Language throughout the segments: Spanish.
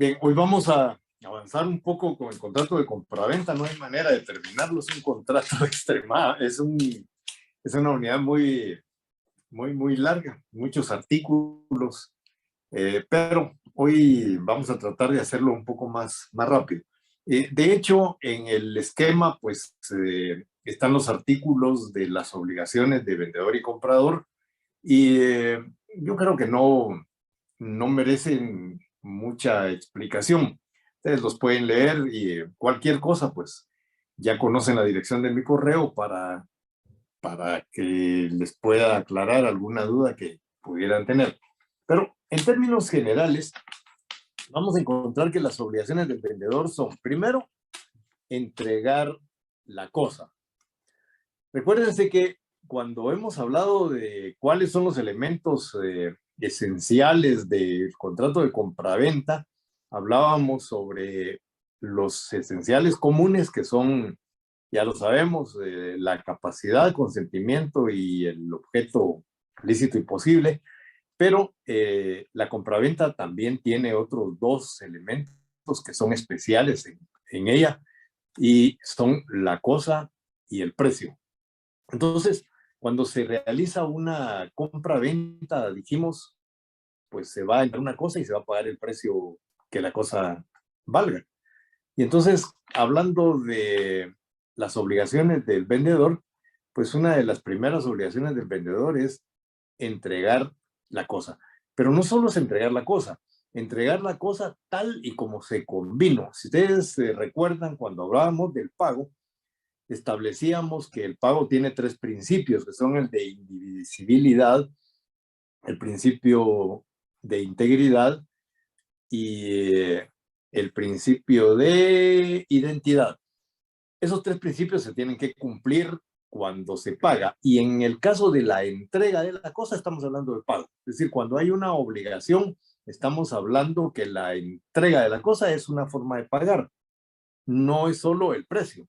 Bien, hoy vamos a avanzar un poco con el contrato de compraventa. No hay manera de terminarlo, es un contrato extremado, es una unidad muy larga, muchos artículos, pero hoy vamos a tratar de hacerlo un poco más rápido. De hecho, en el esquema, pues, están los artículos de las obligaciones de vendedor y comprador, y yo creo que no merecen mucha explicación. Ustedes los pueden leer y cualquier cosa, pues ya conocen la dirección de mi correo para que les pueda aclarar alguna duda que pudieran tener. Pero en términos generales, vamos a encontrar que las obligaciones del vendedor son, primero, entregar la cosa. Recuérdense que cuando hemos hablado de cuáles son los elementos esenciales del contrato de compraventa, hablábamos sobre los esenciales comunes que son, ya lo sabemos, la capacidad, consentimiento y el objeto lícito y posible, pero la compraventa también tiene otros dos elementos que son especiales en ella y son la cosa y el precio. Entonces, cuando se realiza una compra-venta, dijimos, pues se va a entrar una cosa y se va a pagar el precio que la cosa valga. Y entonces, hablando de las obligaciones del vendedor, pues una de las primeras obligaciones del vendedor es entregar la cosa. Pero no solo es entregar la cosa tal y como se convino. Si ustedes recuerdan cuando hablábamos del pago, establecíamos que el pago tiene tres principios, que son el de indivisibilidad, el principio de integridad y el principio de identidad. Esos tres principios se tienen que cumplir cuando se paga. Y en el caso de la entrega de la cosa, estamos hablando de pago. Es decir, cuando hay una obligación, estamos hablando que la entrega de la cosa es una forma de pagar. No es solo el precio.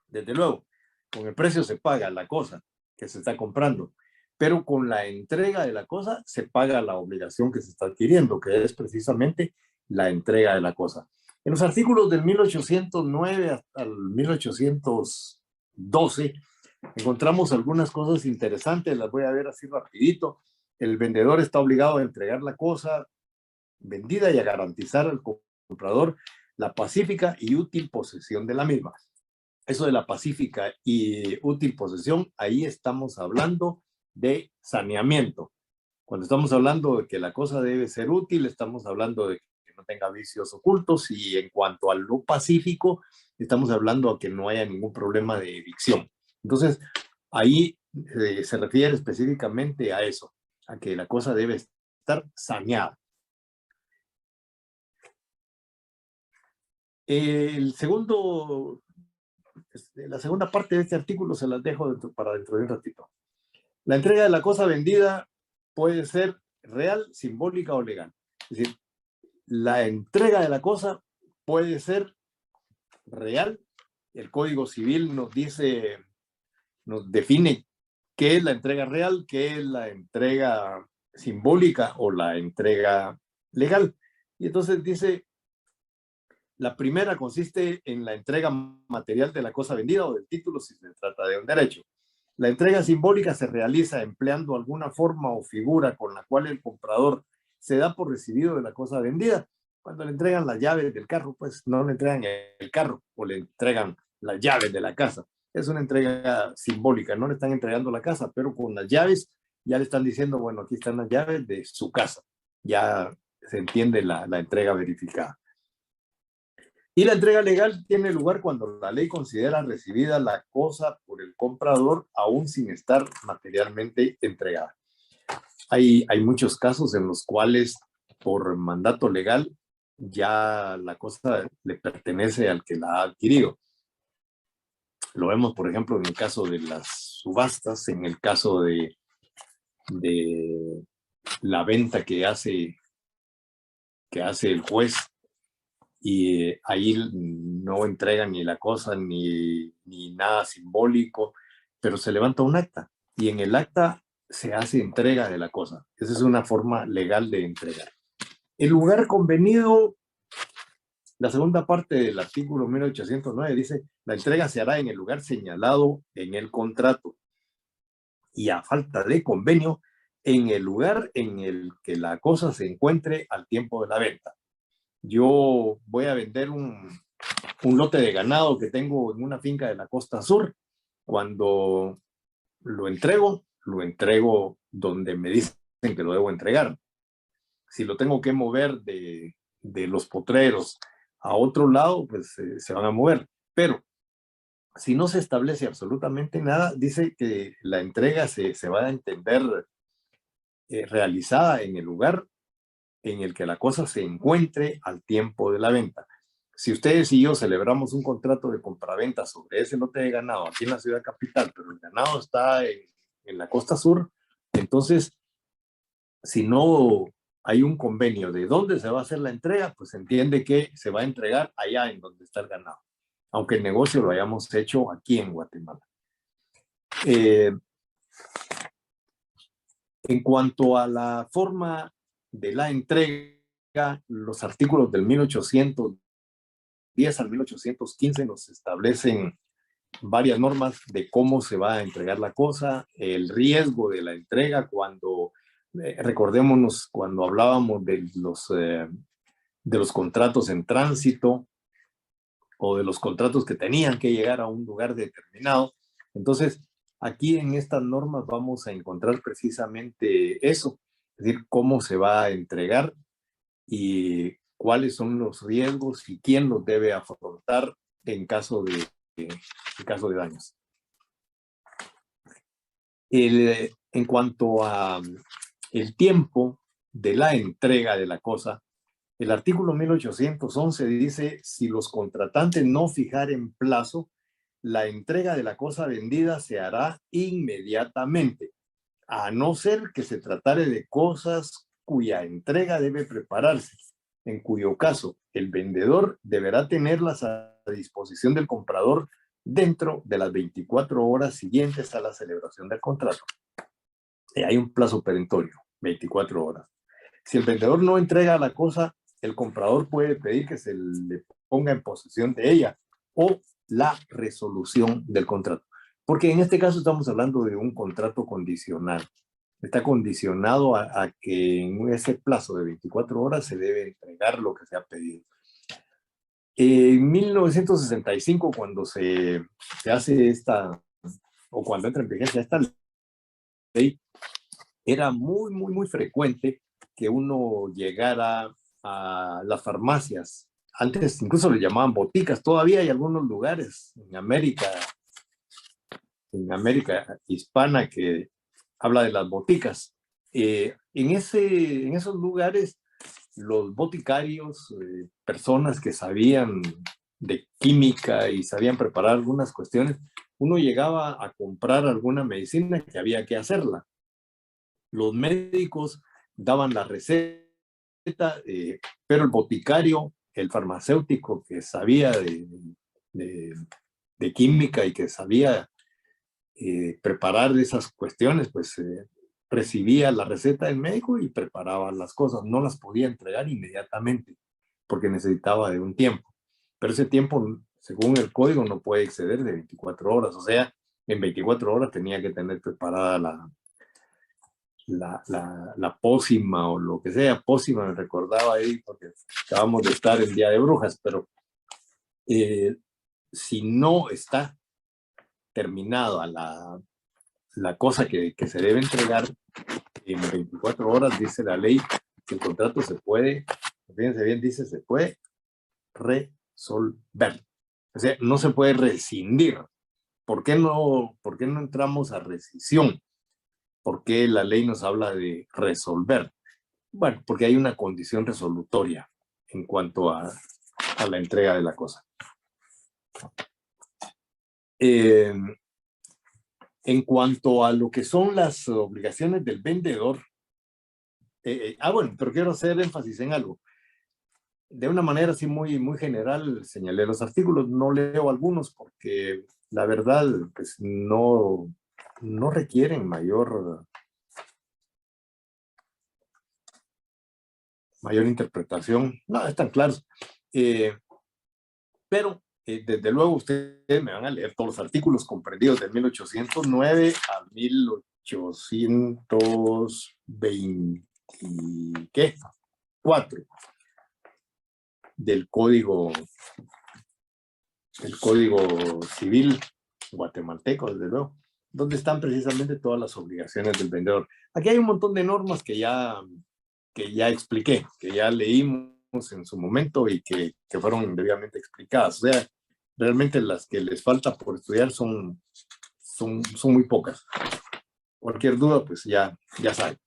Desde luego, con el precio se paga la cosa que se está comprando, pero con la entrega de la cosa se paga la obligación que se está adquiriendo, que es precisamente la entrega de la cosa. En los artículos del 1809 hasta el 1812 encontramos algunas cosas interesantes, las voy a ver así rapidito. El vendedor está obligado a entregar la cosa vendida y a garantizar al comprador la pacífica y útil posesión de la misma. Eso de la pacífica y útil posesión, ahí estamos hablando de saneamiento. Cuando estamos hablando de que la cosa debe ser útil, estamos hablando de que no tenga vicios ocultos, y en cuanto a lo pacífico, estamos hablando de que no haya ningún problema de evicción. Entonces, ahí se refiere específicamente a eso, a que la cosa debe estar saneada. La segunda parte de este artículo se las dejo para dentro de un ratito. La entrega de la cosa vendida puede ser real, simbólica o legal. Es decir, la entrega de la cosa puede ser real. El Código Civil nos define qué es la entrega real, qué es la entrega simbólica o la entrega legal. Y entonces dice, la primera consiste en la entrega material de la cosa vendida o del título si se trata de un derecho. La entrega simbólica se realiza empleando alguna forma o figura con la cual el comprador se da por recibido de la cosa vendida. Cuando le entregan las llaves del carro, pues no le entregan el carro o le entregan las llaves de la casa. Es una entrega simbólica, no le están entregando la casa, pero con las llaves ya le están diciendo, bueno, aquí están las llaves de su casa. Ya se entiende la entrega verificada. Y la entrega legal tiene lugar cuando la ley considera recibida la cosa por el comprador aún sin estar materialmente entregada. Hay muchos casos en los cuales por mandato legal ya la cosa le pertenece al que la ha adquirido. Lo vemos, por ejemplo, en el caso de las subastas, en el caso de la venta que hace el juez, y ahí no entregan ni la cosa ni nada simbólico, pero se levanta un acta y en el acta se hace entrega de la cosa. Esa es una forma legal de entregar. El lugar convenido La segunda parte del artículo 1809 dice, la entrega se hará en el lugar señalado en el contrato y a falta de convenio, en el lugar en el que la cosa se encuentre al tiempo de la venta. Yo voy a vender un lote de ganado que tengo en una finca de la costa sur. Cuando lo entrego donde me dicen que lo debo entregar. Si lo tengo que mover de los potreros a otro lado, pues se van a mover. Pero si no se establece absolutamente nada, dice que la entrega se va a entender realizada en el lugar en el que la cosa se encuentre al tiempo de la venta. Si ustedes y yo celebramos un contrato de compraventa sobre ese lote de ganado aquí en la ciudad capital, pero el ganado está en la costa sur, entonces, si no hay un convenio de dónde se va a hacer la entrega, pues se entiende que se va a entregar allá en donde está el ganado, aunque el negocio lo hayamos hecho aquí en Guatemala. En cuanto a la forma de la entrega, los artículos del 1810 al 1815 nos establecen varias normas de cómo se va a entregar la cosa, el riesgo de la entrega, cuando, recordémonos cuando hablábamos de los contratos en tránsito o de los contratos que tenían que llegar a un lugar determinado. Entonces, aquí en estas normas vamos a encontrar precisamente eso, es decir, cómo se va a entregar y cuáles son los riesgos y quién los debe afrontar en caso de daños. En cuanto a el tiempo de la entrega de la cosa, el artículo 1811 dice, si los contratantes no fijaren plazo, la entrega de la cosa vendida se hará inmediatamente, a no ser que se tratare de cosas cuya entrega debe prepararse, en cuyo caso el vendedor deberá tenerlas a disposición del comprador dentro de las 24 horas siguientes a la celebración del contrato. Hay un plazo perentorio, 24 horas. Si el vendedor no entrega la cosa, el comprador puede pedir que se le ponga en posesión de ella o la resolución del contrato. Porque en este caso estamos hablando de un contrato condicional. Está condicionado a que en ese plazo de 24 horas se debe entregar lo que se ha pedido. En 1965, cuando se hace esta, o cuando entra en vigencia esta ley, era muy frecuente que uno llegara a las farmacias. Antes incluso le llamaban boticas. Todavía hay algunos lugares en América hispana que habla de las boticas. En esos lugares, los boticarios, personas que sabían de química y sabían preparar algunas cuestiones, uno llegaba a comprar alguna medicina que había que hacerla. Los médicos daban la receta, pero el boticario, el farmacéutico que sabía de química y que sabía preparar esas cuestiones, pues recibía la receta del médico y preparaba las cosas. No las podía entregar inmediatamente porque necesitaba de un tiempo. Pero ese tiempo, según el código, no puede exceder de 24 horas. O sea, en 24 horas tenía que tener preparada la pócima o lo que sea. Pócima me recordaba ahí porque acabamos de estar en Día de Brujas, pero si no está terminada la cosa que se debe entregar en 24 horas, dice la ley, que el contrato se puede, fíjense bien, dice, se puede resolver. O sea, no se puede rescindir. ¿Por qué no entramos a rescisión? ¿Por qué la ley nos habla de resolver? Bueno, porque hay una condición resolutoria en cuanto a la entrega de la cosa. En cuanto a lo que son las obligaciones del vendedor, bueno, pero quiero hacer énfasis en algo. De una manera así muy general señalé los artículos, no leo algunos porque la verdad pues no requieren mayor interpretación. No, están claros. Pero desde luego ustedes me van a leer todos los artículos comprendidos de 1809 a 1824 del Código Civil guatemalteco, desde luego, donde están precisamente todas las obligaciones del vendedor. Aquí hay un montón de normas que ya expliqué, que ya leímos en su momento y que fueron debidamente explicadas. O sea, realmente las que les falta por estudiar son muy pocas. Cualquier duda, pues ya saben.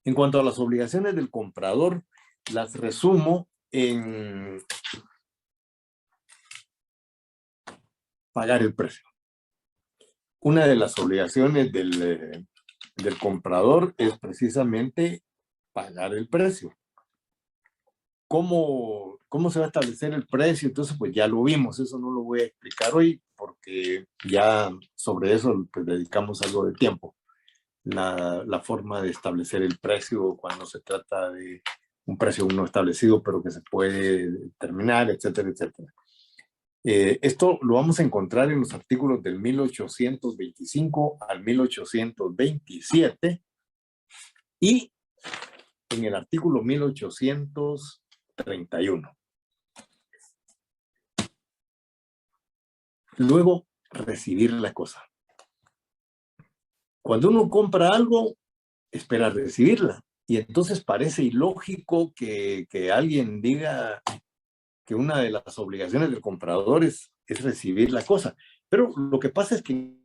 En cuanto a las obligaciones del comprador, las resumo en pagar el precio. Una de las obligaciones del comprador es precisamente pagar el precio. ¿Cómo se va a establecer el precio? Entonces, pues ya lo vimos, eso no lo voy a explicar hoy porque ya sobre eso pues, dedicamos algo de tiempo. La forma de establecer el precio cuando se trata de un precio no establecido, pero que se puede determinar, etcétera, etcétera. Esto lo vamos a encontrar en los artículos del 1825 al 1827 y en el artículo 1831. Luego, recibir la cosa. Cuando uno compra algo, espera recibirla. Y entonces parece ilógico que alguien diga que una de las obligaciones del comprador es recibir la cosa. Pero lo que pasa es que en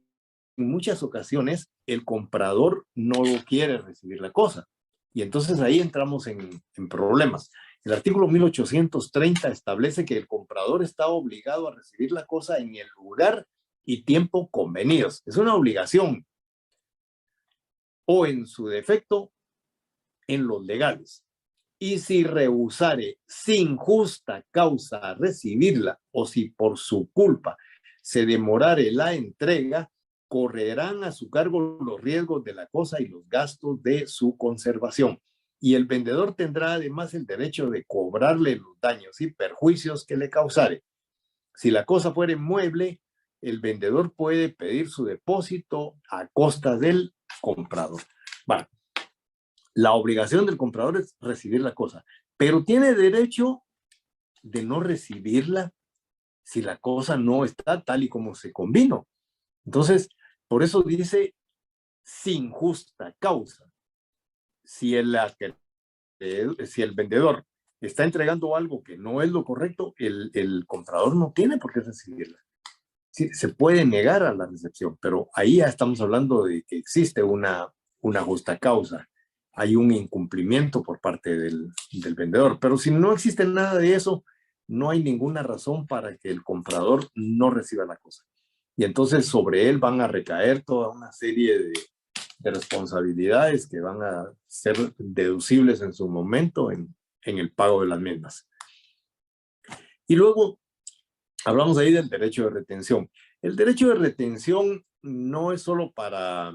muchas ocasiones el comprador no quiere recibir la cosa. Y entonces ahí entramos en problemas. El artículo 1830 establece que el comprador está obligado a recibir la cosa en el lugar y tiempo convenidos. Es una obligación. O en su defecto, en los legales. Y si rehusare sin justa causa a recibirla, o si por su culpa se demorare la entrega, correrán a su cargo los riesgos de la cosa y los gastos de su conservación. Y el vendedor tendrá además el derecho de cobrarle los daños y perjuicios que le causare. Si la cosa fuere mueble, el vendedor puede pedir su depósito a costa del comprador. Bueno, la obligación del comprador es recibir la cosa, pero tiene derecho de no recibirla si la cosa no está tal y como se convino. Entonces, por eso dice sin justa causa. Si el vendedor está entregando algo que no es lo correcto, el comprador no tiene por qué recibirla. Sí, se puede negar a la recepción, pero ahí ya estamos hablando de que existe una justa causa. Hay un incumplimiento por parte del vendedor. Pero si no existe nada de eso, no hay ninguna razón para que el comprador no reciba la cosa. Y entonces sobre él van a recaer toda una serie de responsabilidades que van a ser deducibles en su momento en el pago de las mismas. Y luego hablamos ahí del derecho de retención. El derecho de retención no es solo para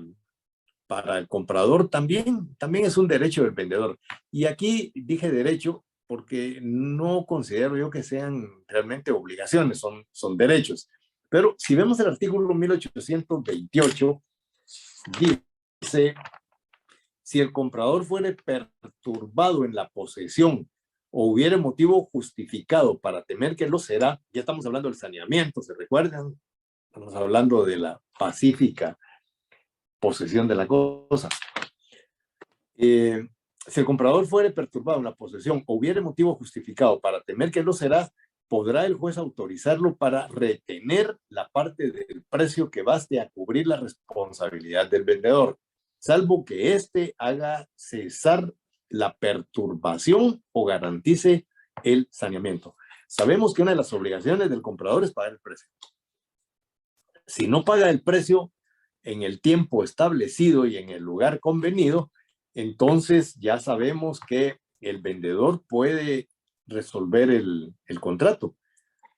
el comprador, también es un derecho del vendedor. Y aquí dije derecho porque no considero yo que sean realmente obligaciones, son derechos. Pero si vemos el artículo 1828, dice, si el comprador fuere perturbado en la posesión o hubiere motivo justificado para temer que lo será, ya estamos hablando del saneamiento, ¿se recuerdan? Estamos hablando de la pacífica posesión de la cosa. Si el comprador fuere perturbado en la posesión o hubiere motivo justificado para temer que lo será, podrá el juez autorizarlo para retener la parte del precio que baste a cubrir la responsabilidad del vendedor, salvo que éste haga cesar la perturbación o garantice el saneamiento. Sabemos que una de las obligaciones del comprador es pagar el precio. Si no paga el precio en el tiempo establecido y en el lugar convenido, entonces ya sabemos que el vendedor puede resolver el contrato,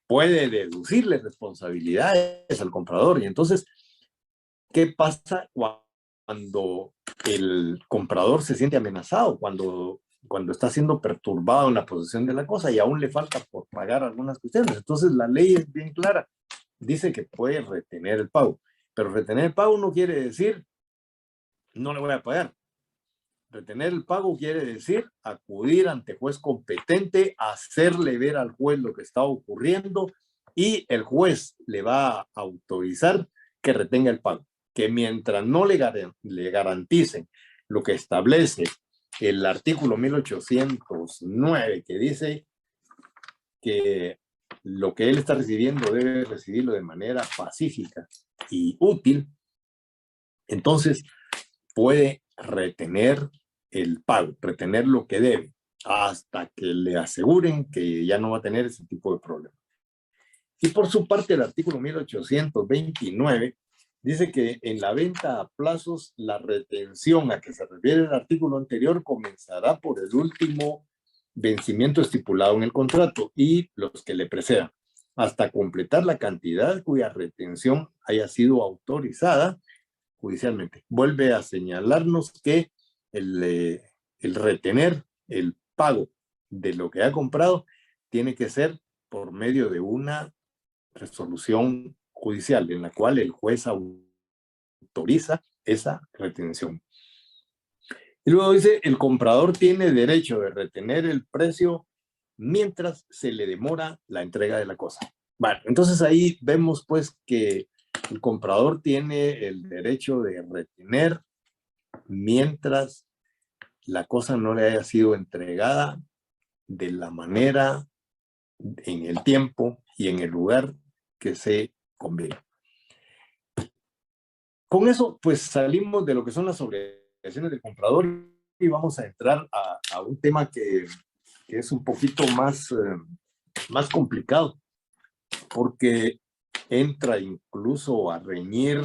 puede deducirle responsabilidades al comprador. Y entonces, ¿qué pasa cuando el comprador se siente amenazado, cuando está siendo perturbado en la posesión de la cosa y aún le falta por pagar algunas cuestiones. Entonces la ley es bien clara, dice que puede retener el pago, pero retener el pago no quiere decir no le voy a pagar. Retener el pago quiere decir acudir ante juez competente, hacerle ver al juez lo que está ocurriendo y el juez le va a autorizar que retenga el pago. Que mientras no le garanticen lo que establece el artículo 1809, que dice que lo que él está recibiendo debe recibirlo de manera pacífica y útil, entonces puede retener el pago, retener lo que debe, hasta que le aseguren que ya no va a tener ese tipo de problemas. Y por su parte, el artículo 1829 dice que en la venta a plazos, la retención a que se refiere el artículo anterior comenzará por el último vencimiento estipulado en el contrato y los que le precedan, hasta completar la cantidad cuya retención haya sido autorizada judicialmente. Vuelve a señalarnos que el retener el pago de lo que ha comprado tiene que ser por medio de una resolución judicial en la cual el juez autoriza esa retención. Y luego dice, el comprador tiene derecho de retener el precio mientras se le demora la entrega de la cosa. Bueno, entonces ahí vemos pues que el comprador tiene el derecho de retener mientras la cosa no le haya sido entregada de la manera, en el tiempo y en el lugar que se conviene. Con eso, pues salimos de lo que son las obligaciones del comprador y vamos a entrar a un tema que es un poquito más complicado, porque entra incluso a reñir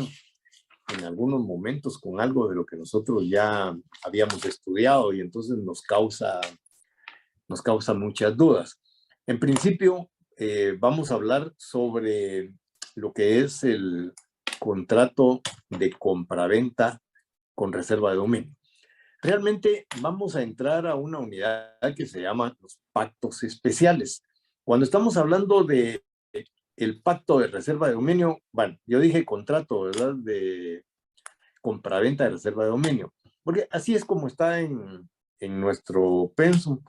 en algunos momentos con algo de lo que nosotros ya habíamos estudiado y entonces nos causa muchas dudas. En principio, vamos a hablar sobre lo que es el contrato de compraventa con reserva de dominio. Realmente vamos a entrar a una unidad que se llama los pactos especiales. Cuando estamos hablando de el pacto de reserva de dominio, bueno, yo dije contrato, ¿verdad? De compraventa de reserva de dominio, porque así es como está en nuestro pensum,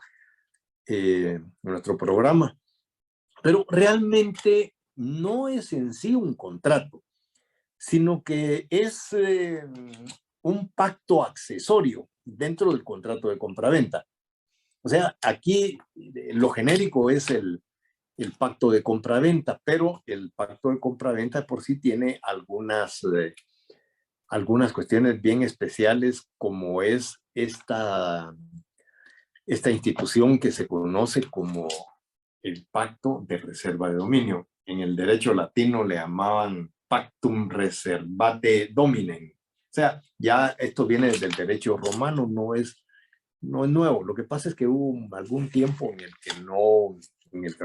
en nuestro programa. Pero realmente no es en sí un contrato, sino que es un pacto accesorio dentro del contrato de compraventa. O sea, aquí lo genérico es el pacto de compraventa, pero el pacto de compraventa por sí tiene algunas cuestiones bien especiales, como es esta institución que se conoce como el pacto de reserva de dominio. En el derecho latino le llamaban pactum reservate dominem. O sea, ya esto viene desde el derecho romano, no es nuevo. Lo que pasa es que hubo algún tiempo en el que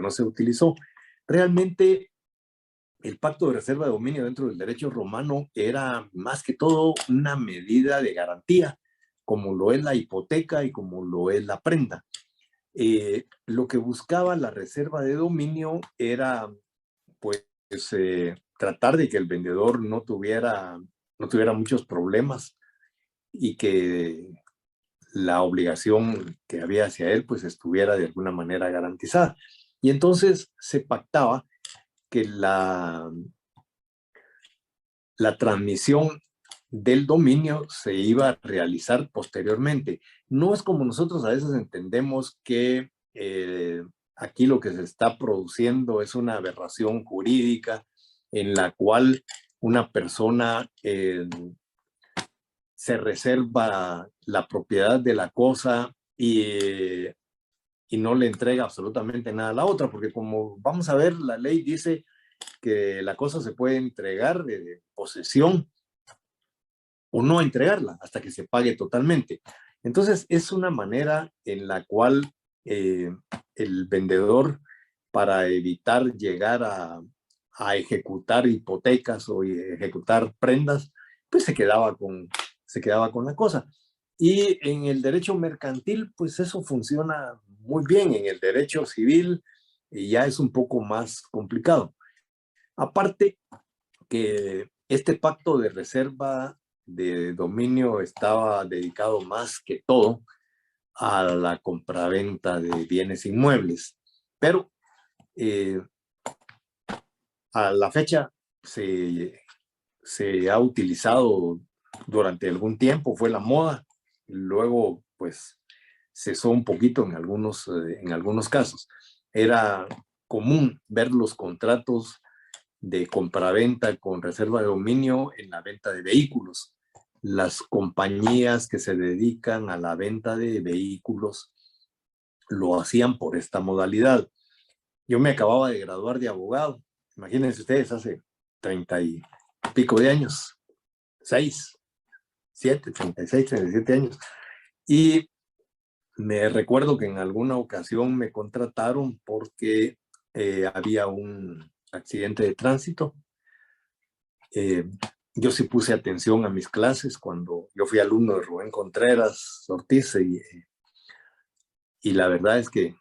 no se utilizó. Realmente el pacto de reserva de dominio dentro del derecho romano era más que todo una medida de garantía, como lo es la hipoteca y como lo es la prenda. Lo que buscaba la reserva de dominio era, pues, tratar de que el vendedor no tuviera muchos problemas y que la obligación que había hacia él, pues, estuviera de alguna manera garantizada. Y entonces se pactaba que la transmisión del dominio se iba a realizar posteriormente. No es como nosotros a veces entendemos que aquí lo que se está produciendo es una aberración jurídica en la cual una persona se reserva la propiedad de la cosa y no le entrega absolutamente nada a la otra, porque como vamos a ver, la ley dice que la cosa se puede entregar de posesión o no entregarla hasta que se pague totalmente. Entonces, es una manera en la cual el vendedor, para evitar llegar a ejecutar hipotecas o ejecutar prendas, pues se quedaba con la cosa. Y en el derecho mercantil, pues eso funciona muy bien. En el derecho civil, ya es un poco más complicado. Aparte que este pacto de reserva de dominio estaba dedicado más que todo a la compraventa de bienes inmuebles, pero a la fecha se ha utilizado durante algún tiempo, fue la moda, luego pues cesó un poquito en algunos casos. Era común ver los contratos de compraventa con reserva de dominio en la venta de vehículos. Las compañías que se dedican a la venta de vehículos lo hacían por esta modalidad. Yo me acababa de graduar de abogado, imagínense ustedes, hace 30 y pico de años, 6, 7, 36, 37 años. Y me recuerdo que en alguna ocasión me contrataron porque había un accidente de tránsito. Yo sí puse atención a mis clases cuando yo fui alumno de Rubén Contreras Ortiz y la verdad es que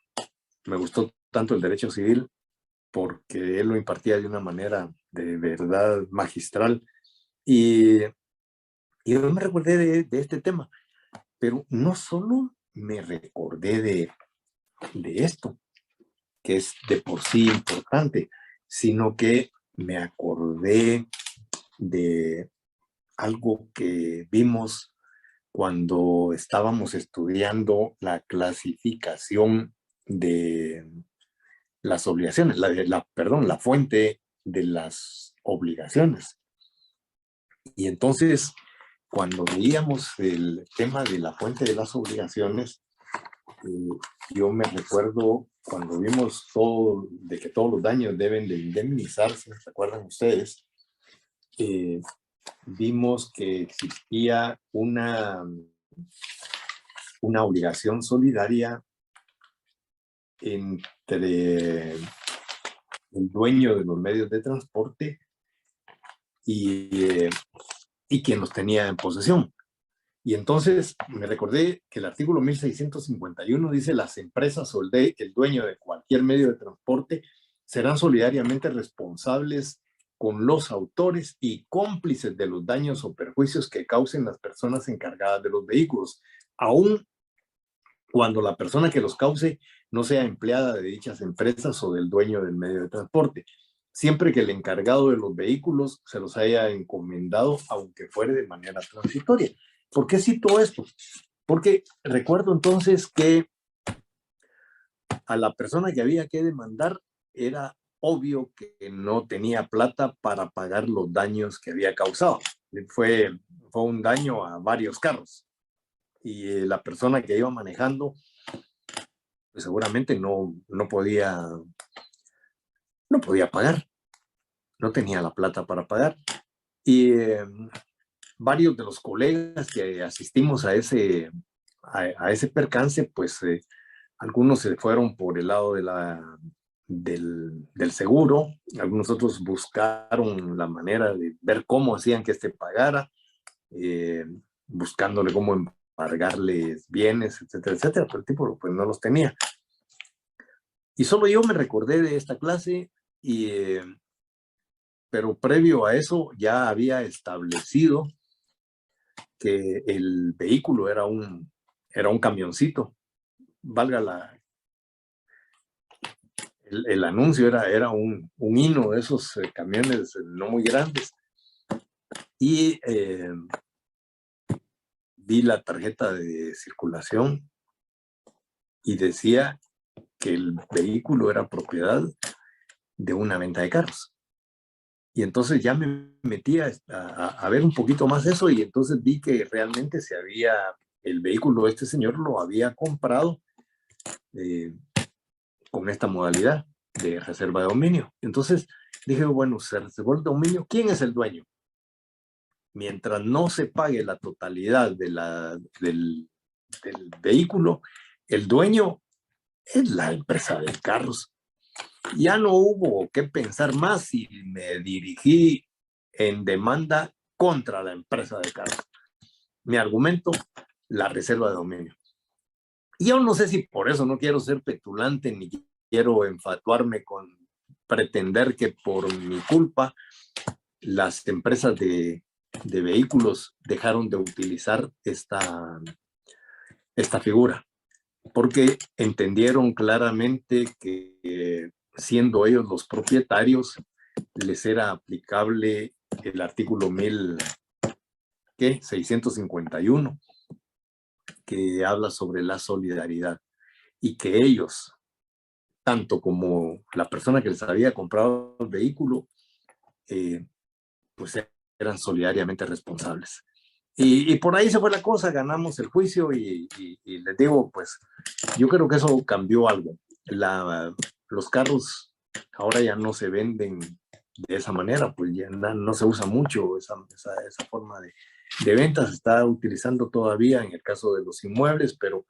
me gustó tanto el derecho civil porque él lo impartía de una manera de verdad magistral y yo me recordé de este tema, pero no solo me recordé de esto, que es de por sí importante, sino que me acordé de algo que vimos cuando estábamos estudiando la clasificación de las obligaciones, la fuente de las obligaciones. Y entonces, cuando veíamos el tema de la fuente de las obligaciones, yo me recuerdo cuando vimos todo, de que todos los daños deben de indemnizarse, ¿se acuerdan ustedes? Vimos que existía una obligación solidaria entre el dueño de los medios de transporte y quien los tenía en posesión. Y entonces me recordé que el artículo 1651 dice: las empresas o el dueño de cualquier medio de transporte serán solidariamente responsables con los autores y cómplices de los daños o perjuicios que causen las personas encargadas de los vehículos, aun cuando la persona que los cause no sea empleada de dichas empresas o del dueño del medio de transporte, siempre que el encargado de los vehículos se los haya encomendado, aunque fuere de manera transitoria. ¿Por qué cito esto? Porque recuerdo entonces que a la persona que había que demandar era obvio que no tenía plata para pagar los daños que había causado. Fue un daño a varios carros y la persona que iba manejando pues seguramente no podía pagar, no tenía la plata para pagar. Y varios de los colegas que asistimos a ese percance, pues algunos se fueron por el lado del seguro, algunos otros buscaron la manera de ver cómo hacían que pagara, buscándole cómo embargarles bienes, etcétera, etcétera, pero el tipo pues no los tenía. Y solo yo me recordé de esta clase, pero previo a eso ya había establecido que el vehículo era un camioncito, valga el anuncio, era un hino de esos camiones no muy grandes. Y vi la tarjeta de circulación y decía que el vehículo era propiedad de una venta de carros. Y entonces ya me metí a ver un poquito más eso y entonces vi que realmente el vehículo de este señor lo había comprado con esta modalidad de reserva de dominio. Entonces dije, bueno, se reservó el dominio, ¿quién es el dueño? Mientras no se pague la totalidad del vehículo, el dueño es la empresa de carros. Ya no hubo que pensar más y me dirigí en demanda contra la empresa de carros. Mi argumento, la reserva de dominio. Y yo no sé si por eso no quiero ser petulante ni quiero enfatuarme con pretender que por mi culpa las empresas de vehículos dejaron de utilizar esta figura, porque entendieron claramente que siendo ellos los propietarios, les era aplicable el artículo 1651, que habla sobre la solidaridad, y que ellos, tanto como la persona que les había comprado el vehículo, pues eran solidariamente responsables. Y por ahí se fue la cosa, ganamos el juicio y les digo, pues yo creo que eso cambió algo. Los carros ahora ya no se venden de esa manera, pues ya no se usa mucho esa forma de venta. Se está utilizando todavía en el caso de los inmuebles, pero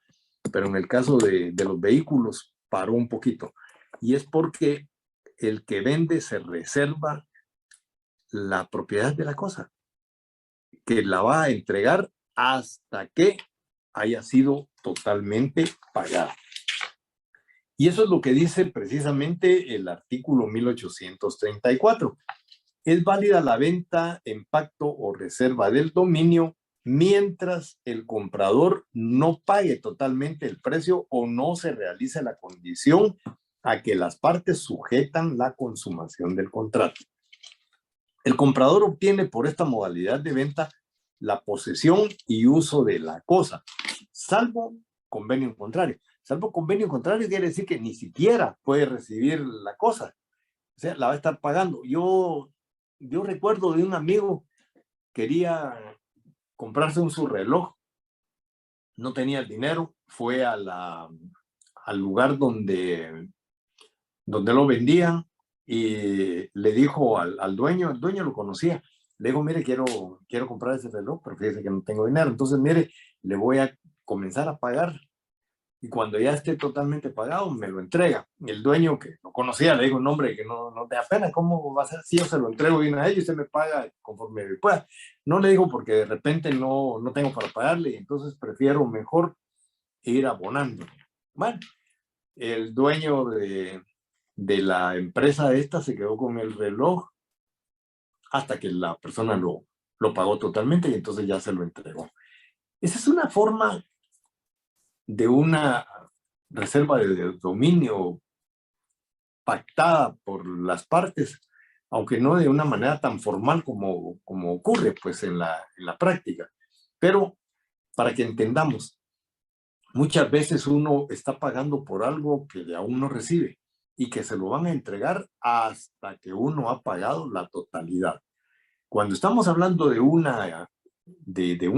en el caso de los vehículos paró un poquito. Y es porque el que vende se reserva la propiedad de la cosa, que la va a entregar hasta que haya sido totalmente pagada. Y eso es lo que dice precisamente el artículo 1834. Es válida la venta en pacto o reserva del dominio mientras el comprador no pague totalmente el precio o no se realice la condición a que las partes sujetan la consumación del contrato. El comprador obtiene por esta modalidad de venta la posesión y uso de la cosa, salvo convenio contrario. Salvo convenio contrario quiere decir que ni siquiera puede recibir la cosa. O sea, la va a estar pagando. Yo recuerdo de un amigo, quería comprarse un su reloj, no tenía el dinero, fue al lugar donde lo vendían y le dijo al dueño, el dueño lo conocía, le dijo, mire, quiero comprar ese reloj, pero fíjese que no tengo dinero, entonces mire, le voy a comenzar a pagar y cuando ya esté totalmente pagado me lo entrega. El dueño, que lo conocía, le dijo, no hombre, que no te da pena, ¿cómo va a ser? Si yo se lo entrego bien a ellos y usted me paga conforme pueda. No le dijo porque de repente no tengo para pagarle, entonces prefiero mejor ir abonando. Bueno, el dueño de la empresa esta se quedó con el reloj hasta que la persona lo pagó totalmente y entonces ya se lo entregó. Esa es una forma de una reserva de dominio pactada por las partes, aunque no de una manera tan formal como ocurre pues en la práctica. Pero para que entendamos, muchas veces uno está pagando por algo que aún no recibe y que se lo van a entregar hasta que uno ha pagado la totalidad. Cuando estamos hablando de un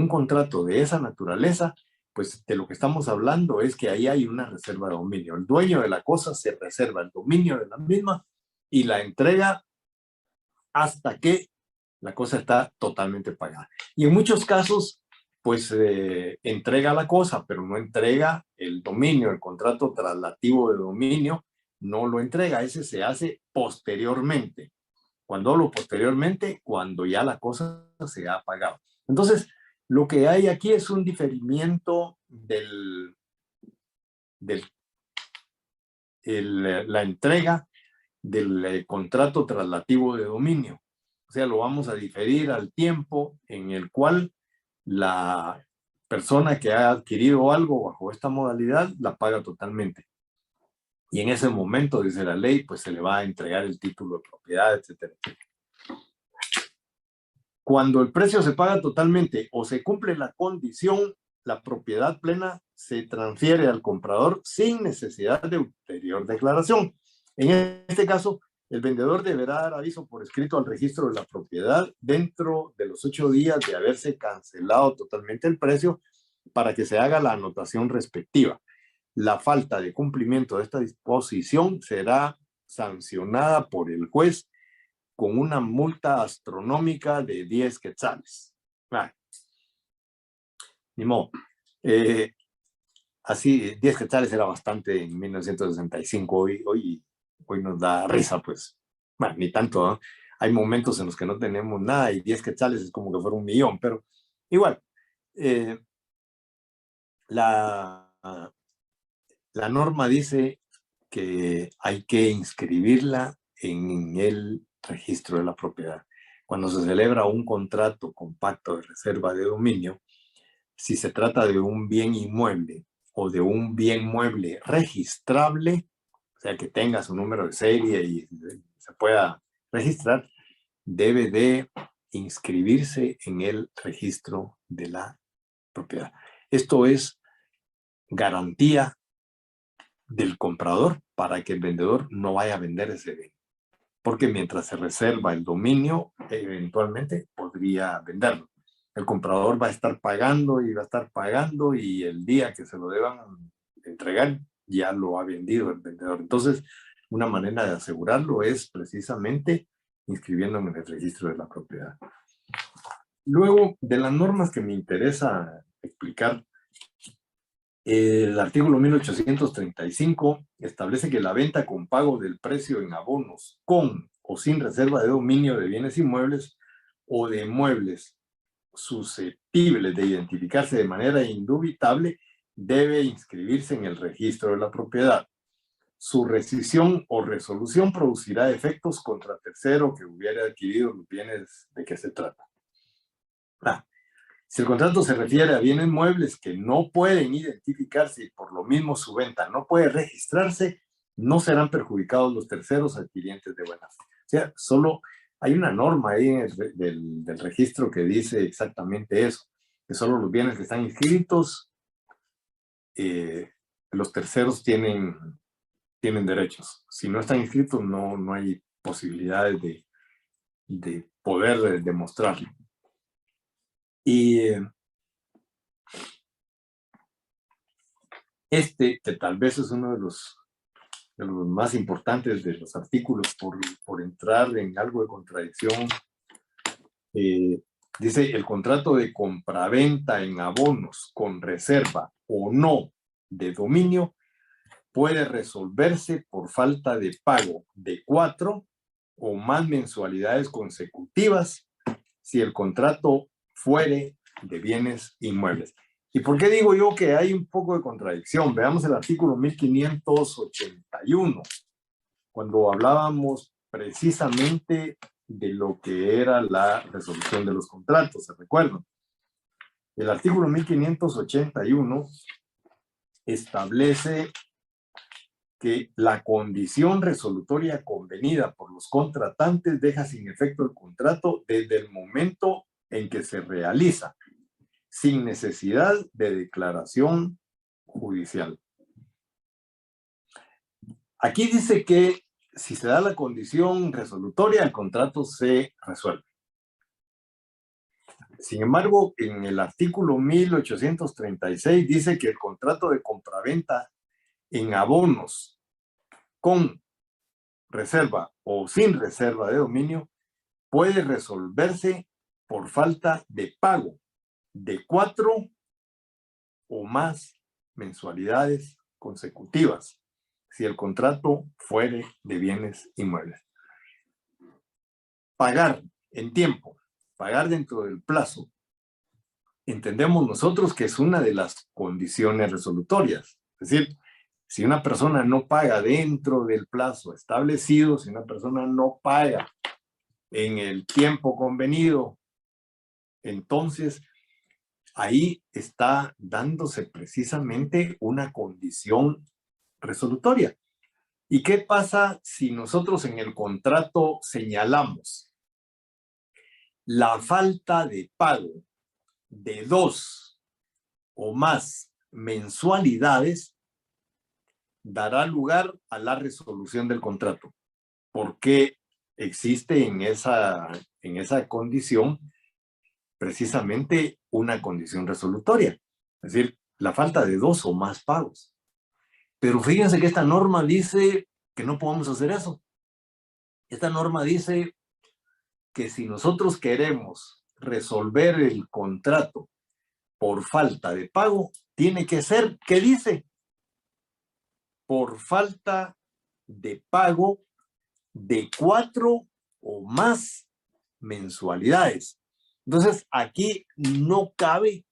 contrato de esa naturaleza, pues de lo que estamos hablando es que ahí hay una reserva de dominio. El dueño de la cosa se reserva el dominio de la misma y la entrega hasta que la cosa está totalmente pagada. Y en muchos casos, pues entrega la cosa, pero no entrega el dominio, el contrato traslativo de dominio, no lo entrega, ese se hace posteriormente. Cuando hablo posteriormente, cuando ya la cosa se ha pagado. Entonces, lo que hay aquí es un diferimiento la entrega del contrato traslativo de dominio. O sea, lo vamos a diferir al tiempo en el cual la persona que ha adquirido algo bajo esta modalidad la paga totalmente. Y en ese momento, dice la ley, pues se le va a entregar el título de propiedad, etcétera. Cuando el precio se paga totalmente o se cumple la condición, la propiedad plena se transfiere al comprador sin necesidad de ulterior declaración. En este caso, el vendedor deberá dar aviso por escrito al registro de la propiedad dentro de los 8 días de haberse cancelado totalmente el precio para que se haga la anotación respectiva. La falta de cumplimiento de esta disposición será sancionada por el juez con una multa astronómica de 10 quetzales. Ni modo. Así, 10 quetzales era bastante en 1965. Hoy nos da risa, pues. Bueno, ni tanto, ¿no? Hay momentos en los que no tenemos nada y 10 quetzales es como que fuera 1.000.000, pero igual. La norma dice que hay que inscribirla en el registro de la propiedad. Cuando se celebra un contrato con pacto de reserva de dominio, si se trata de un bien inmueble o de un bien mueble registrable, o sea, que tenga su número de serie y se pueda registrar, debe de inscribirse en el registro de la propiedad. Esto es garantía del comprador para que el vendedor no vaya a vender ese bien. Porque mientras se reserva el dominio, eventualmente podría venderlo. El comprador va a estar pagando y va a estar pagando y el día que se lo deban entregar ya lo ha vendido el vendedor. Entonces, una manera de asegurarlo es precisamente inscribiéndome en el registro de la propiedad. Luego, de las normas que me interesa explicar, el artículo 1835 establece que la venta con pago del precio en abonos con o sin reserva de dominio de bienes inmuebles o de muebles susceptibles de identificarse de manera indubitable debe inscribirse en el registro de la propiedad. Su rescisión o resolución producirá efectos contra tercero que hubiera adquirido los bienes de que se trata. Si el contrato se refiere a bienes muebles que no pueden identificarse y por lo mismo su venta no puede registrarse, no serán perjudicados los terceros adquirientes de buena fe. O sea, solo hay una norma ahí del registro que dice exactamente eso, que solo los bienes que están inscritos, los terceros tienen derechos. Si no están inscritos, no hay posibilidades de poder demostrarlo. Y que tal vez es uno de los más importantes de los artículos por entrar en algo de contradicción, dice: el contrato de compraventa en abonos con reserva o no de dominio puede resolverse por falta de pago de 4 o más mensualidades consecutivas si el contrato fuere de bienes inmuebles. ¿Y por qué digo yo que hay un poco de contradicción? Veamos el artículo 1581, cuando hablábamos precisamente de lo que era la resolución de los contratos, ¿se recuerdan? El artículo 1581 establece que la condición resolutoria convenida por los contratantes deja sin efecto el contrato desde el momento en que se realiza, sin necesidad de declaración judicial. Aquí dice que si se da la condición resolutoria, el contrato se resuelve. Sin embargo, en el artículo 1836 dice que el contrato de compraventa en abonos con reserva o sin reserva de dominio puede resolverse por falta de pago de 4 o más mensualidades consecutivas si el contrato fuere de bienes inmuebles. Pagar en tiempo, pagar dentro del plazo, entendemos nosotros que es una de las condiciones resolutorias. Es decir, si una persona no paga dentro del plazo establecido, si una persona no paga en el tiempo convenido, entonces ahí está dándose precisamente una condición resolutoria. ¿Y qué pasa si nosotros en el contrato señalamos la falta de pago de 2 o más mensualidades? Dará lugar a la resolución del contrato, porque existe en esa condición precisamente una condición resolutoria, es decir, la falta de 2 o más pagos. Pero fíjense que esta norma dice que no podemos hacer eso. Esta norma dice que si nosotros queremos resolver el contrato por falta de pago, tiene que ser, ¿qué dice? Por falta de pago de 4 o más mensualidades. Entonces, aquí no cabe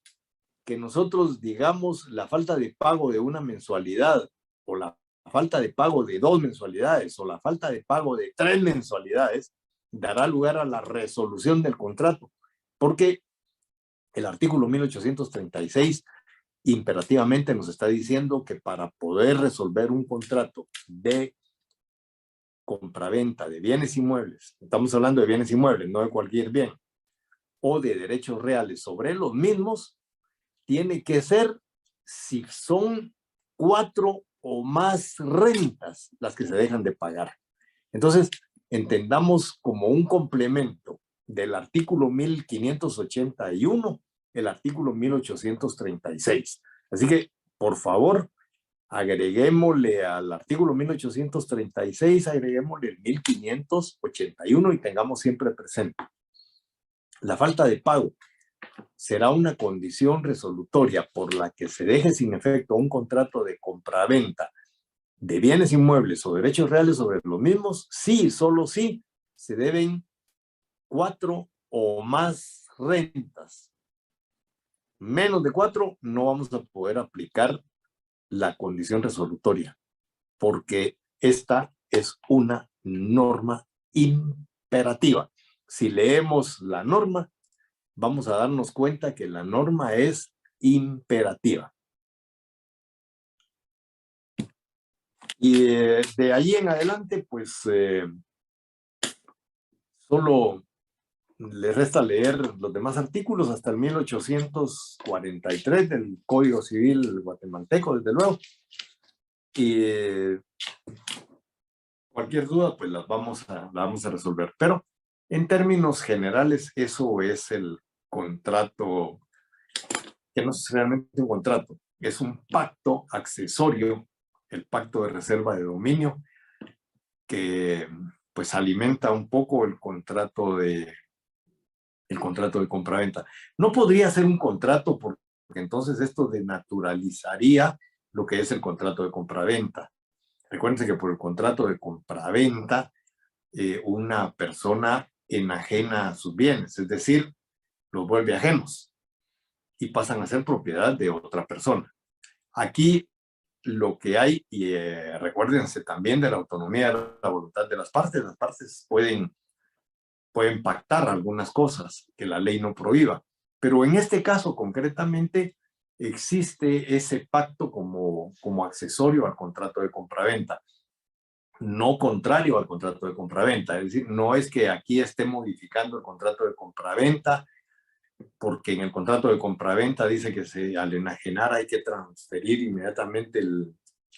que nosotros digamos la falta de pago de una mensualidad o la falta de pago de 2 mensualidades o la falta de pago de 3 mensualidades dará lugar a la resolución del contrato, porque el artículo 1836 imperativamente nos está diciendo que para poder resolver un contrato de compraventa de bienes inmuebles, estamos hablando de bienes inmuebles, no de cualquier bien, o de derechos reales sobre los mismos, tiene que ser si son 4 o más rentas las que se dejan de pagar. Entonces, entendamos como un complemento del artículo 1581, el artículo 1836. Así que, por favor, agreguémosle al artículo 1836, agreguémosle el 1581 y tengamos siempre presente. La falta de pago será una condición resolutoria por la que se deje sin efecto un contrato de compraventa de bienes inmuebles o derechos reales sobre los mismos, sí, solo sí, se deben 4 o más rentas. Menos de 4 no vamos a poder aplicar la condición resolutoria, porque esta es una norma imperativa. Si leemos la norma, vamos a darnos cuenta que la norma es imperativa. Y de ahí en adelante, pues solo le resta leer los demás artículos hasta el 1843 del Código Civil guatemalteco, desde luego. Y cualquier duda, pues la vamos a resolver. Pero en términos generales, eso es el contrato, que no es realmente un contrato, es un pacto accesorio, el pacto de reserva de dominio, que pues alimenta un poco el contrato de compraventa. No podría ser un contrato porque entonces esto denaturalizaría lo que es el contrato de compraventa. Recuérdense que por el contrato de compraventa una persona enajena sus bienes, es decir, los vuelve ajenos y pasan a ser propiedad de otra persona. Aquí lo que hay, y recuérdense también de la autonomía de la voluntad de las partes pueden pactar algunas cosas que la ley no prohíba, pero en este caso concretamente existe ese pacto como accesorio al contrato de compraventa, no contrario al contrato de compraventa. Es decir, no es que aquí esté modificando el contrato de compraventa, porque en el contrato de compraventa dice que al enajenar hay que transferir inmediatamente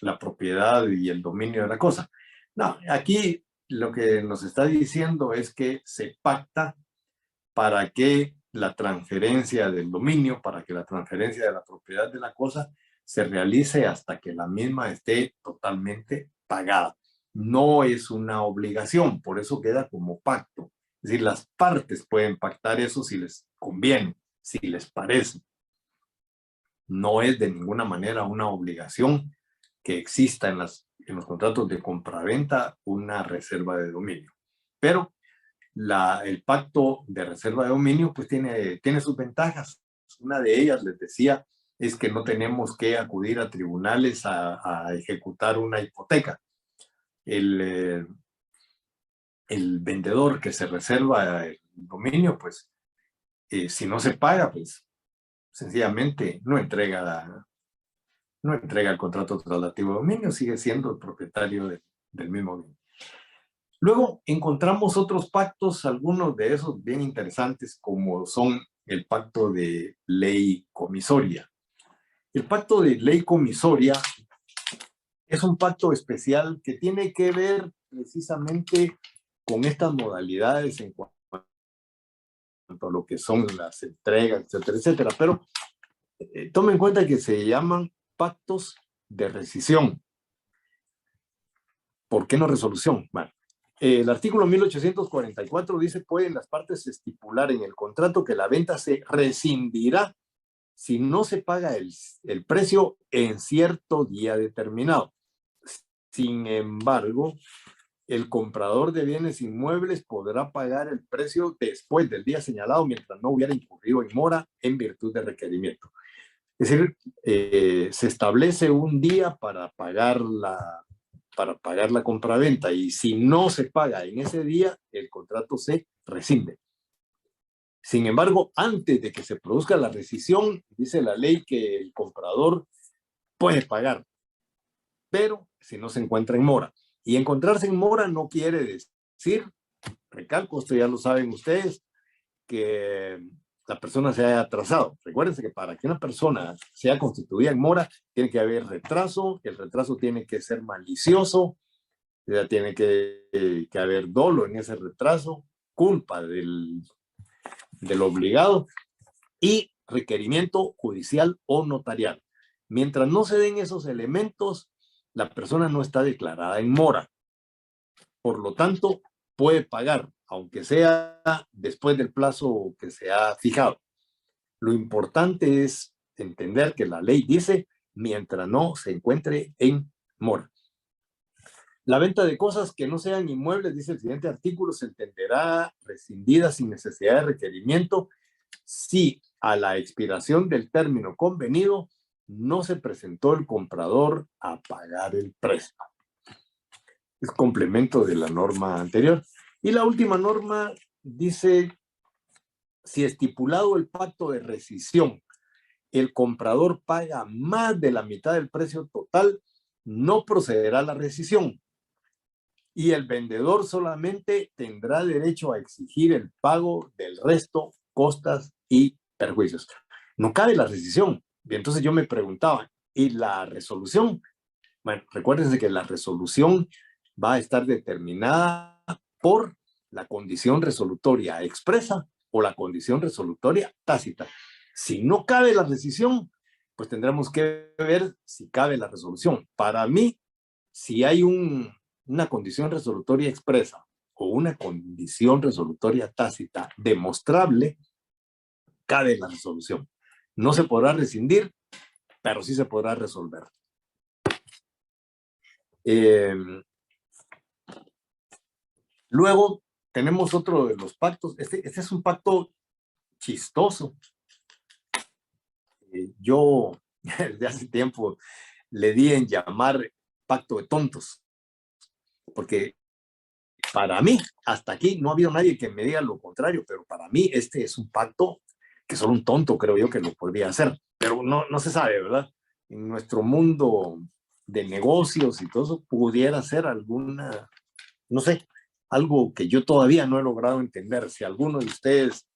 la propiedad y el dominio de la cosa. No, aquí lo que nos está diciendo es que se pacta para que la transferencia del dominio, para que la transferencia de la propiedad de la cosa se realice hasta que la misma esté totalmente pagada. No es una obligación, por eso queda como pacto. Es decir, las partes pueden pactar eso si les conviene, si les parece. No es de ninguna manera una obligación que exista en los contratos de compraventa una reserva de dominio. Pero el pacto de reserva de dominio pues tiene sus ventajas. Una de ellas, les decía, es que no tenemos que acudir a tribunales a ejecutar una hipoteca. El vendedor que se reserva el dominio, pues si no se paga, pues sencillamente no entrega el contrato traslativo de dominio, sigue siendo el propietario del mismo bien. Luego encontramos otros pactos, algunos de esos bien interesantes, como son el pacto de ley comisoria. El pacto de ley comisoria es un pacto especial que tiene que ver precisamente con estas modalidades en cuanto a lo que son las entregas, etcétera, etcétera. Pero tomen en cuenta que se llaman pactos de rescisión. ¿Por qué no resolución? Bueno, el artículo 1844 dice: pueden las partes estipular en el contrato que la venta se rescindirá si no se paga el precio en cierto día determinado. Sin embargo, el comprador de bienes inmuebles podrá pagar el precio después del día señalado mientras no hubiera incurrido en mora en virtud del requerimiento. Es decir, se establece un día para pagar para pagar la compraventa y si no se paga en ese día, el contrato se rescinde. Sin embargo, antes de que se produzca la rescisión, dice la ley que el comprador puede pagar, pero si no se encuentra en mora. Y encontrarse en mora no quiere decir, recalco, esto ya lo saben ustedes, que la persona se haya atrasado. Recuérdense que para que una persona sea constituida en mora, tiene que haber retraso, el retraso tiene que ser malicioso, ya tiene que haber dolo en ese retraso, culpa del obligado y requerimiento judicial o notarial. Mientras no se den esos elementos, la persona no está declarada en mora. Por lo tanto, puede pagar, aunque sea después del plazo que se ha fijado. Lo importante es entender que la ley dice mientras no se encuentre en mora. La venta de cosas que no sean inmuebles, dice el siguiente artículo, se entenderá rescindida sin necesidad de requerimiento si a la expiración del término convenido no se presentó el comprador a pagar el préstamo. Es complemento de la norma anterior. Y la última norma dice, si estipulado el pacto de rescisión, el comprador paga más de la mitad del precio total, no procederá la rescisión. Y el vendedor solamente tendrá derecho a exigir el pago del resto, costas y perjuicios. No cabe la rescisión. Y entonces yo me preguntaba, ¿y la resolución? Bueno, recuérdense que la resolución va a estar determinada por la condición resolutoria expresa o la condición resolutoria tácita. Si no cabe la rescisión, pues tendremos que ver si cabe la resolución. Para mí, si hay una condición resolutoria expresa o una condición resolutoria tácita demostrable, cabe la resolución. No se podrá rescindir, pero sí se podrá resolver. Luego tenemos otro de los pactos. Este es un pacto chistoso. Yo desde hace tiempo le di en llamar pacto de tontos, porque para mí, hasta aquí no ha habido nadie que me diga lo contrario, pero para mí este es un pacto que solo un tonto creo yo que lo podría hacer, pero no se sabe, ¿verdad? En nuestro mundo de negocios y todo eso pudiera ser alguna, no sé, algo que yo todavía no he logrado entender. Si alguno de ustedes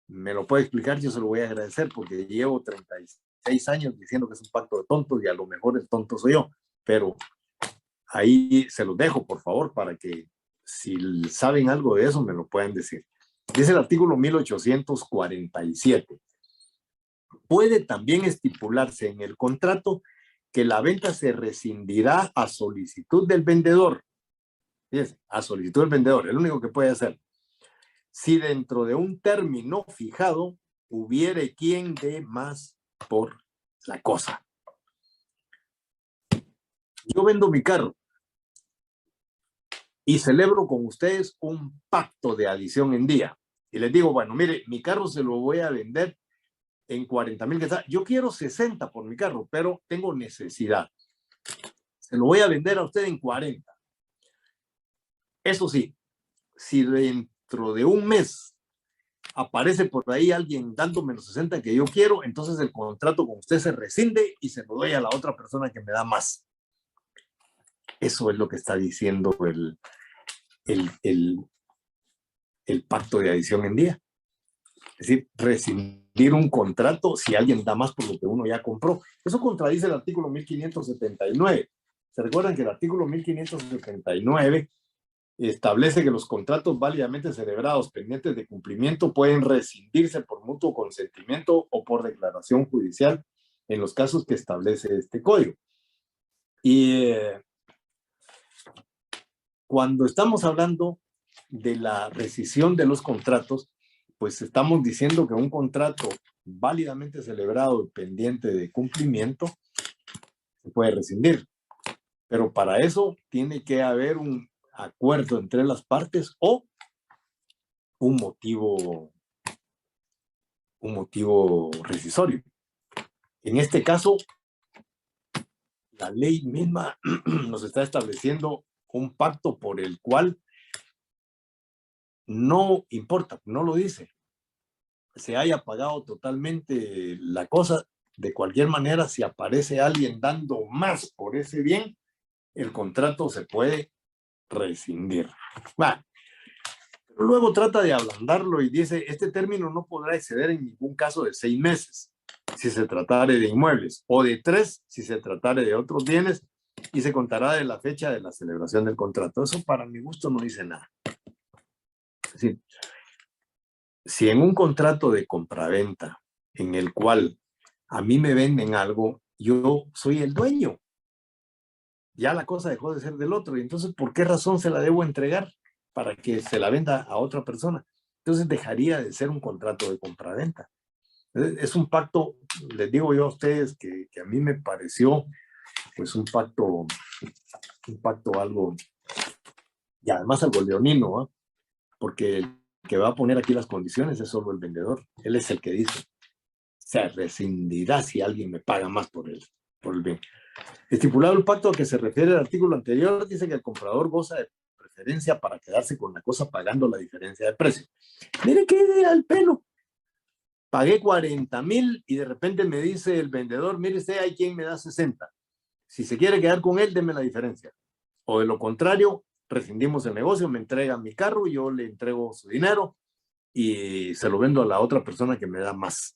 me lo puede explicar, yo se lo voy a agradecer porque llevo 36 años diciendo que es un pacto de tontos y a lo mejor el tonto soy yo, pero ahí se los dejo, por favor, para que si saben algo de eso me lo puedan decir. Dice el artículo 1847. Puede también estipularse en el contrato que la venta se rescindirá a solicitud del vendedor. Fíjense, a solicitud del vendedor, el único que puede hacer. Si dentro de un término fijado hubiere quien dé más por la cosa. Yo vendo mi carro y celebro con ustedes un pacto de adición en día. Y les digo, bueno, mire, mi carro se lo voy a vender en 40,000 quetzales. Yo quiero 60 por mi carro, pero tengo necesidad. Se lo voy a vender a usted en 40. Eso sí, si dentro de un mes aparece por ahí alguien dándome los 60 que yo quiero, entonces el contrato con usted se rescinde y se lo doy a la otra persona que me da más. Eso es lo que está diciendo el pacto de adición en día. Es decir, rescindir un contrato si alguien da más por lo que uno ya compró. Eso contradice el artículo 1579. ¿Se recuerdan que el artículo 1579 establece que los contratos válidamente celebrados pendientes de cumplimiento pueden rescindirse por mutuo consentimiento o por declaración judicial en los casos que establece este código? Y cuando estamos hablando de la rescisión de los contratos, pues estamos diciendo que un contrato válidamente celebrado y pendiente de cumplimiento se puede rescindir. Pero para eso tiene que haber un acuerdo entre las partes o un motivo rescisorio. En este caso, la ley misma nos está estableciendo un pacto por el cual no importa, no lo dice, se haya pagado totalmente la cosa, de cualquier manera, si aparece alguien dando más por ese bien, el contrato se puede rescindir. Bueno, pero luego trata de ablandarlo y dice, este término no podrá exceder en ningún caso de 6 meses, si se tratare de inmuebles, o de 3, si se tratare de otros bienes, y se contará de la fecha de la celebración del contrato. Eso para mi gusto no dice nada. Es decir, si en un contrato de compraventa en el cual a mí me venden algo, yo soy el dueño. Ya la cosa dejó de ser del otro. Y entonces, ¿por qué razón se la debo entregar para que se la venda a otra persona? Entonces dejaría de ser un contrato de compraventa. Es un pacto, les digo yo a ustedes, que a mí me pareció pues un pacto algo, y además algo leonino, ¿eh? Porque el que va a poner aquí las condiciones es solo el vendedor. Él es el que dice, se rescindirá si alguien me paga más por el bien. Estipulado el pacto a que se refiere el artículo anterior, dice que el comprador goza de preferencia para quedarse con la cosa pagando la diferencia de precio. Mire qué al pelo. Pagué 40,000 y de repente me dice el vendedor, mire usted, hay quien me da 60. Si se quiere quedar con él, deme la diferencia. O de lo contrario, rescindimos el negocio, me entrega mi carro, yo le entrego su dinero y se lo vendo a la otra persona que me da más.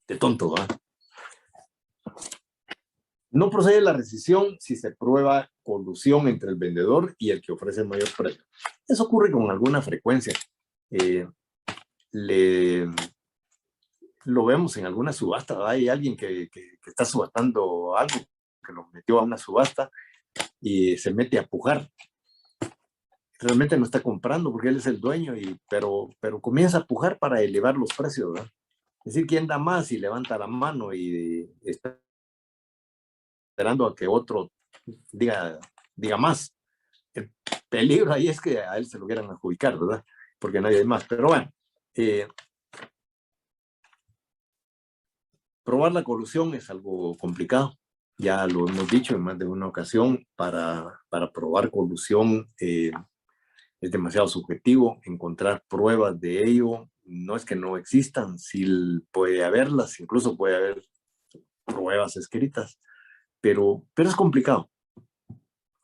De tonto, ¿verdad? No procede la rescisión si se prueba colusión entre el vendedor y el que ofrece el mayor precio. Eso ocurre con alguna frecuencia. Lo vemos en alguna subasta, ¿verdad? Hay alguien que está subastando algo, que lo metió a una subasta y se mete a pujar. Realmente no está comprando porque él es el dueño, pero comienza a pujar para elevar los precios, ¿verdad? Es decir, quién da más y levanta la mano y está esperando a que otro diga más. El peligro ahí es que a él se lo quieran adjudicar, ¿verdad? Porque nadie más. Pero bueno, probar la colusión es algo complicado. Ya lo hemos dicho en más de una ocasión, para probar colusión es demasiado subjetivo. Encontrar pruebas de ello no es que no existan, sí puede haberlas, incluso puede haber pruebas escritas, pero es complicado.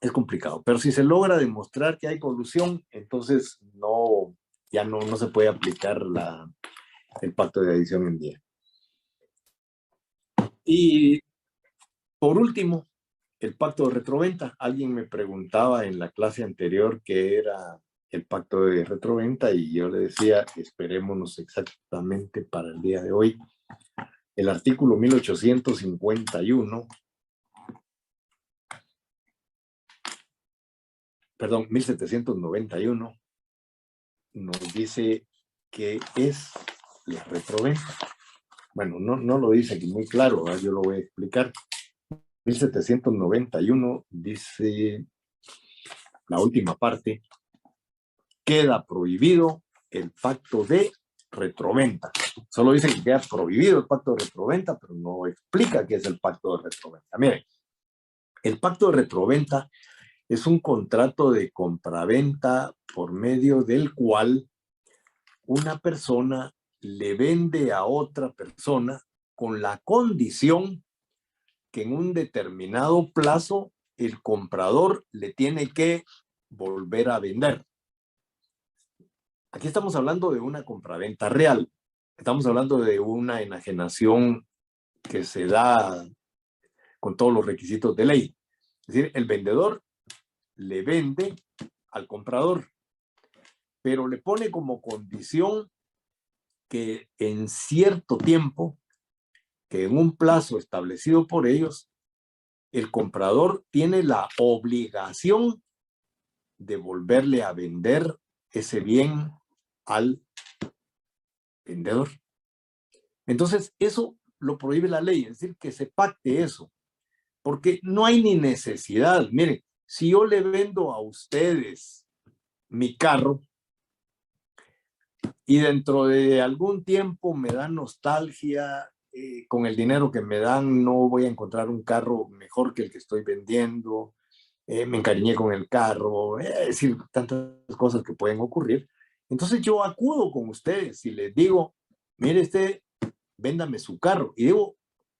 Es complicado, pero si se logra demostrar que hay colusión, entonces ya no se puede aplicar el pacto de adición en día. Y por último, el pacto de retroventa. Alguien me preguntaba en la clase anterior qué era el pacto de retroventa y yo le decía, esperémonos exactamente para el día de hoy. El artículo 1851, perdón, 1791, nos dice qué es la retroventa. Bueno, no lo dice aquí muy claro, ¿verdad? Yo lo voy a explicar. 1791 dice la última parte, queda prohibido el pacto de retroventa. Solo dice que queda prohibido el pacto de retroventa, pero no explica qué es el pacto de retroventa. Miren, el pacto de retroventa es un contrato de compraventa por medio del cual una persona le vende a otra persona con la condición que en un determinado plazo el comprador le tiene que volver a vender. Aquí estamos hablando de una compraventa real. Estamos hablando de una enajenación que se da con todos los requisitos de ley. Es decir, el vendedor le vende al comprador, pero le pone como condición que en cierto tiempo, que en un plazo establecido por ellos, el comprador tiene la obligación de volverle a vender ese bien al vendedor. Entonces, eso lo prohíbe la ley, es decir, que se pacte eso, porque no hay ni necesidad. Miren, si yo le vendo a ustedes mi carro y dentro de algún tiempo me da nostalgia con el dinero que me dan no voy a encontrar un carro mejor que el que estoy vendiendo, me encariñé con el carro, es decir, tantas cosas que pueden ocurrir. Entonces yo acudo con ustedes y les digo, mire véndame su carro. Y digo,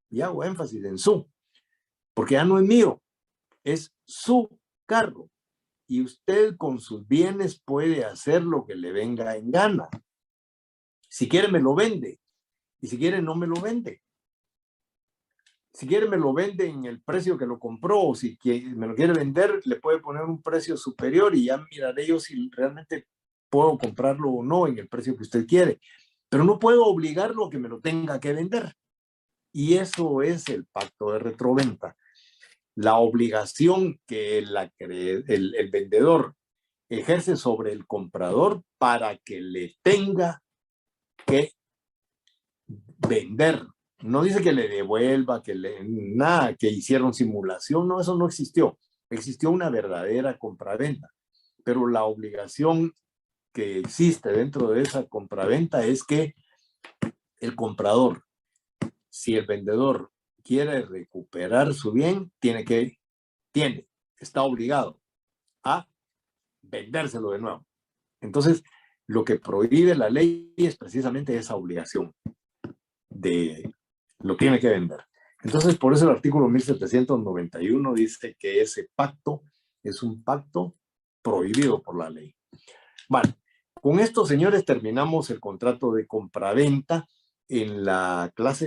y hago énfasis en su, porque ya no es mío, es su carro. Y usted con sus bienes puede hacer lo que le venga en gana. Si quiere me lo vende, y si quiere no me lo vende. Si quiere me lo vende en el precio que lo compró, o si me lo quiere vender, le puede poner un precio superior y ya miraré yo si realmente puedo comprarlo o no en el precio que usted quiere. Pero no puedo obligarlo a que me lo tenga que vender. Y eso es el pacto de retroventa. La obligación que el vendedor ejerce sobre el comprador para que le tenga que vender. No dice que le devuelva, nada, que hicieron simulación, no, eso no existió. Existió una verdadera compraventa, pero la obligación que existe dentro de esa compraventa es que el comprador, si el vendedor quiere recuperar su bien, está obligado a vendérselo de nuevo. Entonces, lo que prohíbe la ley es precisamente esa obligación lo tiene que vender. Entonces, por eso el artículo 1791 dice que ese pacto es un pacto prohibido por la ley. Vale, con esto, señores, terminamos el contrato de compraventa. En la clase